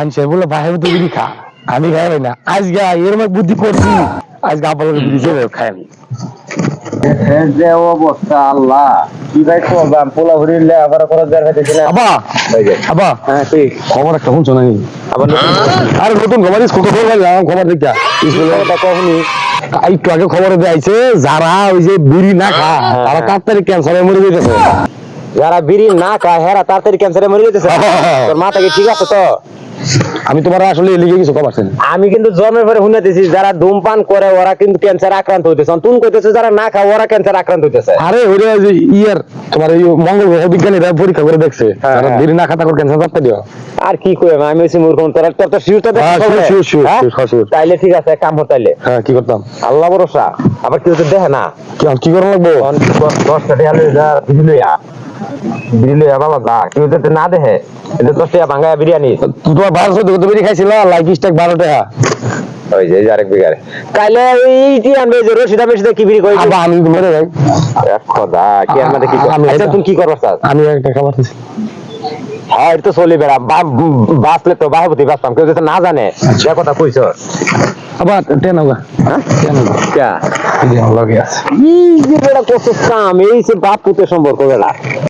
মানুষের বলে বাইরে তো বিড়ি খা, আমি খাই না। আজকে এরকম এক বুদ্ধি করছি, আজকে আপনার বিড়ি চেয়ে খাই আমি। দেশের যে অবস্থা আল্লাহ, কি ভাই করবাম, পোলা ভরিলে আবার করার দেখা দিচ্ছে না। আবা আবা, হ্যাঁ ঠিক। খবর একটা শুনছো নাকি? আবার নতুন আরে নতুন খবর, স্কুল খবর পাইলাম, খবর দেখা স্কুলে কখনই একটু আগে খবরে দেয়াইছে, যারা ওই যে বিড়ি না খা তারা তাড়াতাড়ি ক্যান্সারে মরে যেতেছে। যারা বিড়ি না খায় হেরা তাড়াতাড়ি ক্যান্সারে মরে যেতেছে। তোর মাথা কি ঠিক আছে তো? আমি তোমার আসলে লিখে কিছু খবর আছে। আমি কিন্তু জন্মের পরে শুনেতেছি যারা ধূমপান করে ওরা কিন্তু ক্যান্সার আক্রান্ত হইতেছে, তুমি কইতেছো যারা না খায় ওরা ক্যান্সার আক্রান্ত হইতেছে। আরে ওইটা যে ইয়ার তোমার এই মঙ্গল গ্রহ বিজ্ঞানীরা পরীক্ষা করে দেখছে, যারা বিড়ি না খা তাকে ক্যান্সার করতে দিও। আর কি কই আমি হইছি মূর্খ, তোর তো শিউটা দেখ। তাইলে ঠিক আছে, কাম হো তাইলে। হ্যাঁ কি করতাম? আল্লাহ ভরসা। আবার কেউ তো দেখে না, কি করা লাগবো? 10টা টাকা লইয়া বিড়ি লইয়া বাবা দা কেউ যাতে না দেখে, এটা 10 টাকা ভাঙায় বিরিয়ানি। তোমার 1200 বিড়ি খাইছিল, লাইক স্ট্যাক 12 টাকা। ওই যে আরেক বিঘারে কাইলে এইটি আনবে যে রশিদা বেশিদা কি বিড়ি কই আবা আমি মরে যাই। খোদা কি আর মধ্যে কি আচ্ছা তুমি কি করবা স্যার? আমি একটা খাবার দিছি। হ্যাঁ এটা তো চলি বেড়া বাসলে তো বাহাবতি বাসতাম, কেউ যাতে না জানে যে কথা কইছো। আবার টেন হোগা, হ্যাঁ क्या ये हम लोग यार এই যে বেড়া কত কাম, এই যে বাপ পুতের সম্পর্ক বেড়া।